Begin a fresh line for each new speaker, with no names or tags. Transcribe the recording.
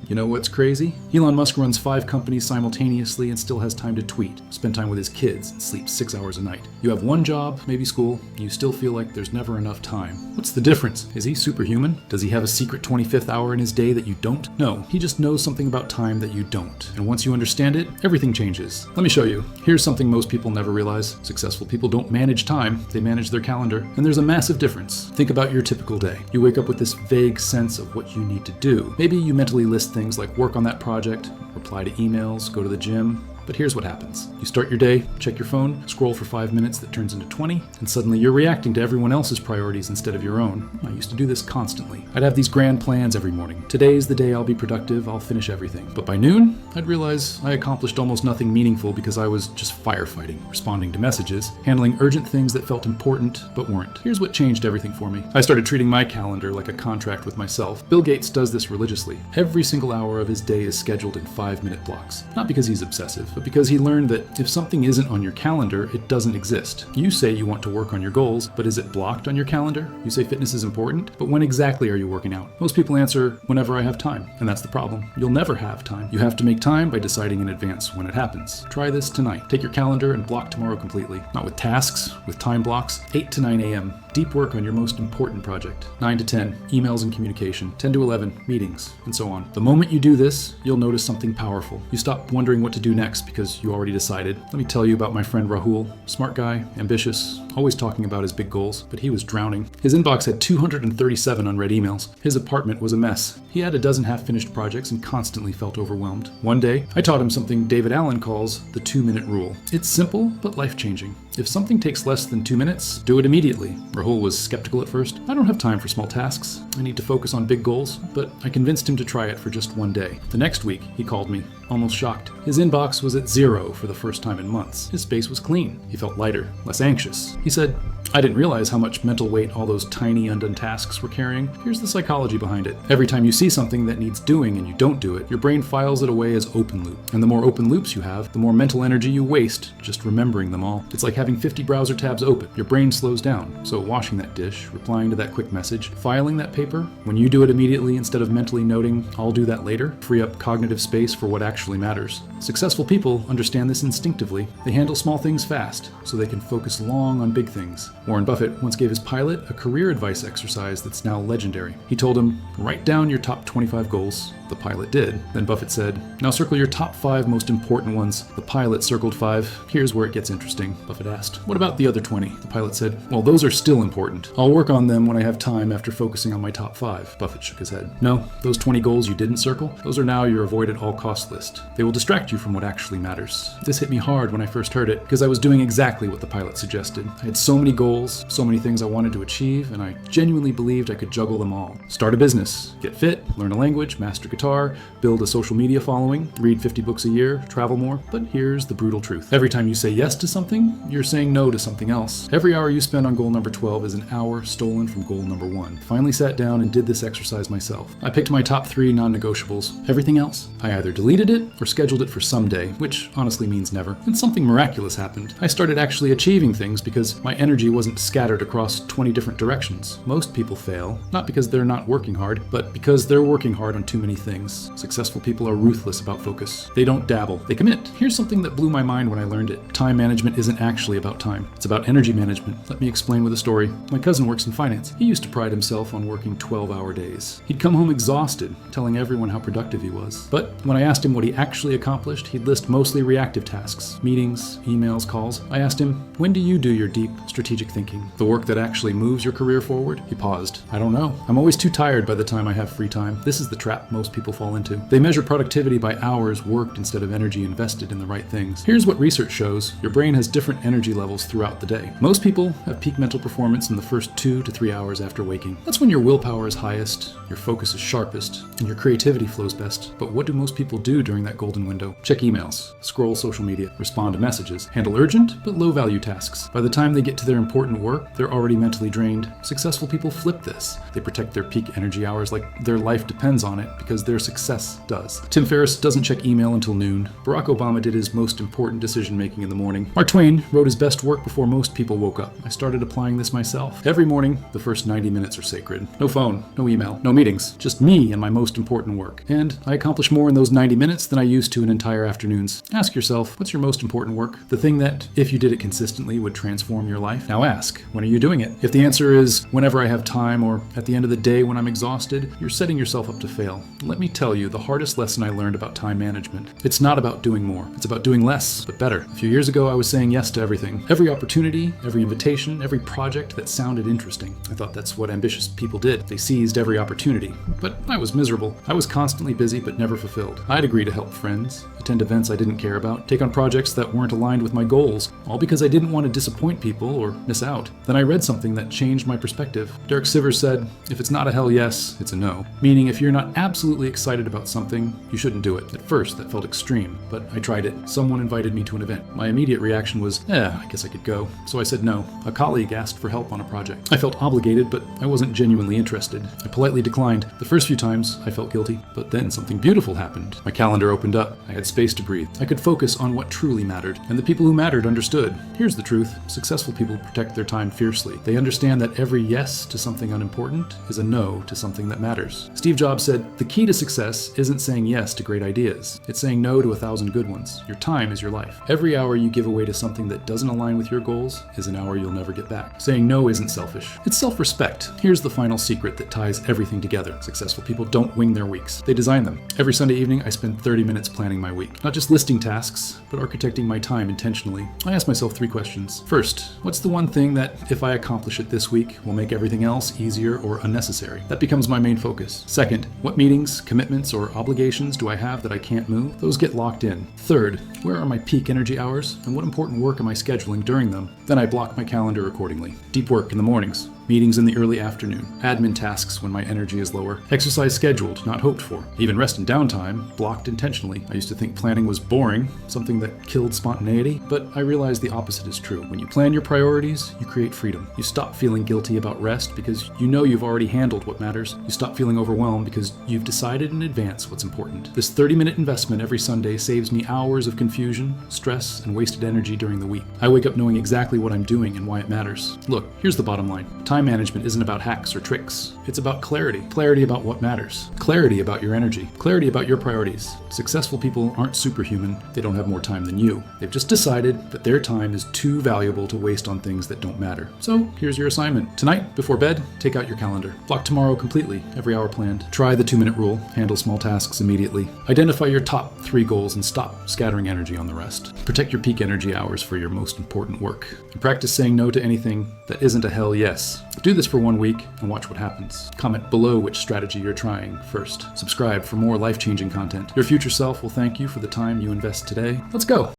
You know what's crazy? Elon Musk runs 5 companies simultaneously and still has time to tweet, spend time with his kids, and sleep 6 hours a night. You have one job, maybe school, and you still feel like there's never enough time. What's the difference? Is he superhuman? Does he have a secret 25th hour in his day that you don't? No, he just knows something about time that you don't. And once you understand it, everything changes. Let me show you. Here's something most people never realize. Successful people don't manage time, they manage their calendar. And there's a massive difference. Think about your typical day. You wake up with this vague sense of what you need to do. Maybe you mentally list things like work on that project, reply to emails, go to the gym. But here's what happens. You start your day, check your phone, scroll for 5 minutes that turns into 20, and suddenly you're reacting to everyone else's priorities instead of your own. I used to do this constantly. I'd have these grand plans every morning. Today's the day I'll be productive, I'll finish everything. But by noon, I'd realize I accomplished almost nothing meaningful because I was just firefighting, responding to messages, handling urgent things that felt important but weren't. Here's what changed everything for me. I started treating my calendar like a contract with myself. Bill Gates does this religiously. Every single hour of his day is scheduled in 5-minute blocks. Not because he's obsessive, but because he learned that if something isn't on your calendar, it doesn't exist. You say you want to work on your goals, but is it blocked on your calendar? You say fitness is important, but when exactly are you working out? Most people answer, whenever I have time. And that's the problem. You'll never have time. You have to make time by deciding in advance when it happens. Try this tonight. Take your calendar and block tomorrow completely. Not with tasks, with time blocks. 8 to 9 a.m. Deep work on your most important project. 9 to 10, emails and communication. 10 to 11, meetings, and so on. The moment you do this, you'll notice something powerful. You stop wondering what to do next because you already decided. Let me tell you about my friend Rahul. Smart guy, ambitious, always talking about his big goals, but he was drowning. His inbox had 237 unread emails. His apartment was a mess. He had a dozen half-finished projects and constantly felt overwhelmed. One day, I taught him something David Allen calls the 2-minute rule. It's simple, but life-changing. If something takes less than 2 minutes, do it immediately. Rahul was skeptical at first. I don't have time for small tasks. I need to focus on big goals, but I convinced him to try it for just one day. The next week, he called me, almost shocked. His inbox was at 0 for the first time in months. His space was clean. He felt lighter, less anxious. He said, I didn't realize how much mental weight all those tiny undone tasks were carrying. Here's the psychology behind it. Every time you see something that needs doing and you don't do it, your brain files it away as open loop. And the more open loops you have, the more mental energy you waste just remembering them all. It's like having 50 browser tabs open. Your brain slows down. So washing that dish, replying to that quick message, filing that paper, when you do it immediately instead of mentally noting, I'll do that later, free up cognitive space for what actually matters. Successful people understand this instinctively. They handle small things fast, so they can focus long on big things. Warren Buffett once gave his pilot a career advice exercise that's now legendary. He told him, write down your top 25 goals. The pilot did. Then Buffett said, now circle your top 5 most important ones. The pilot circled 5. Here's where it gets interesting. Buffett asked, what about the other 20? The pilot said, well, those are still important. I'll work on them when I have time after focusing on my top 5. Buffett shook his head. No, those 20 goals you didn't circle, those are now your avoid at all cost list. They will distract you from what actually matters. This hit me hard when I first heard it because I was doing exactly what the pilot suggested. I had so many goals, so many things I wanted to achieve, and I genuinely believed I could juggle them all. Start a business, get fit, learn a language, master guitar, build a social media following, read 50 books a year, travel more. But here's the brutal truth. Every time you say yes to something, you're saying no to something else. Every hour you spend on goal number 12 is an hour stolen from goal number 1. Finally sat down and did this exercise myself. I picked my top 3 non-negotiables. Everything else, I either deleted it or scheduled it for someday, which honestly means never. And something miraculous happened. I started actually achieving things because my energy wasn't scattered across 20 different directions. Most people fail, not because they're not working hard, but because they're working hard on too many things. Successful people are ruthless about focus. They don't dabble, they commit. Here's something that blew my mind when I learned it. Time management isn't actually about time. It's about energy management. Let me explain with a story. My cousin works in finance. He used to pride himself on working 12-hour days. He'd come home exhausted, telling everyone how productive he was. But when I asked him what he actually accomplished, he'd list mostly reactive tasks, meetings, emails, calls. I asked him, when do you do your deep, strategic thinking? The work that actually moves your career forward? He paused. I don't know. I'm always too tired by the time I have free time. This is the trap most people fall into. They measure productivity by hours worked instead of energy invested in the right things. Here's what research shows. Your brain has different energy levels throughout the day. Most people have peak mental performance in the first 2 to 3 hours after waking. That's when your willpower is highest, your focus is sharpest, and your creativity flows best. But what do most people do during that golden window? Check emails, scroll social media, respond to messages, handle urgent but low-value tasks. By the time they get to their important work, they're already mentally drained. Successful people flip this. They protect their peak energy hours like their life depends on it because because their success does. Tim Ferriss doesn't check email until noon. Barack Obama did his most important decision-making in the morning. Mark Twain wrote his best work before most people woke up. I started applying this myself. Every morning, the first 90 minutes are sacred. No phone, no email, no meetings. Just me and my most important work. And I accomplish more in those 90 minutes than I used to in entire afternoons. Ask yourself, what's your most important work? The thing that, if you did it consistently, would transform your life? Now ask, when are you doing it? If the answer is whenever I have time or at the end of the day when I'm exhausted, you're setting yourself up to fail. Let me tell you the hardest lesson I learned about time management. It's not about doing more. It's about doing less, but better. A few years ago, I was saying yes to everything. Every opportunity, every invitation, every project that sounded interesting. I thought that's what ambitious people did. They seized every opportunity. But I was miserable. I was constantly busy but never fulfilled. I'd agree to help friends, attend events I didn't care about, take on projects that weren't aligned with my goals, all because I didn't want to disappoint people or miss out. Then I read something that changed my perspective. Derek Sivers said, if it's not a hell yes, it's a no. Meaning if you're not absolutely excited about something, you shouldn't do it. At first, that felt extreme, but I tried it. Someone invited me to an event. My immediate reaction was, I guess I could go. So I said no. A colleague asked for help on a project. I felt obligated, but I wasn't genuinely interested. I politely declined. The first few times, I felt guilty, but then something beautiful happened. My calendar opened up. I had space to breathe. I could focus on what truly mattered, and the people who mattered understood. Here's the truth. Successful people protect their time fiercely. They understand that every yes to something unimportant is a no to something that matters. Steve Jobs said, the key to success isn't saying yes to great ideas. It's saying no to 1,000 good ones. Your time is your life. Every hour you give away to something that doesn't align with your goals is an hour you'll never get back. Saying no isn't selfish. It's self-respect. Here's the final secret that ties everything together. Successful people don't wing their weeks. They design them. Every Sunday evening, I spend 30 minutes planning my week. Not just listing tasks, but architecting my time intentionally. I ask myself 3 questions. First, what's the one thing that, if I accomplish it this week, will make everything else easier or unnecessary? That becomes my main focus. Second, what meetings, commitments, or obligations do I have that I can't move? Those get locked in. Third, where are my peak energy hours, and what important work am I scheduling during them? Then I block my calendar accordingly. Deep work in the mornings. Meetings in the early afternoon, admin tasks when my energy is lower, exercise scheduled, not hoped for, even rest and downtime, blocked intentionally. I used to think planning was boring, something that killed spontaneity, but I realized the opposite is true. When you plan your priorities, you create freedom. You stop feeling guilty about rest because you know you've already handled what matters. You stop feeling overwhelmed because you've decided in advance what's important. This 30-minute investment every Sunday saves me hours of confusion, stress, and wasted energy during the week. I wake up knowing exactly what I'm doing and why it matters. Look, here's the bottom line. Time management isn't about hacks or tricks. It's about clarity. Clarity about what matters. Clarity about your energy. Clarity about your priorities. Successful people aren't superhuman. They don't have more time than you. They've just decided that their time is too valuable to waste on things that don't matter. So here's your assignment. Tonight, before bed, take out your calendar. Block tomorrow completely, every hour planned. Try the 2-minute rule. Handle small tasks immediately. Identify your top 3 goals and stop scattering energy on the rest. Protect your peak energy hours for your most important work. And practice saying no to anything that isn't a hell yes. Do this for 1 week and watch what happens. Comment below which strategy you're trying first. Subscribe for more life-changing content. Your future self will thank you for the time you invest today. Let's go!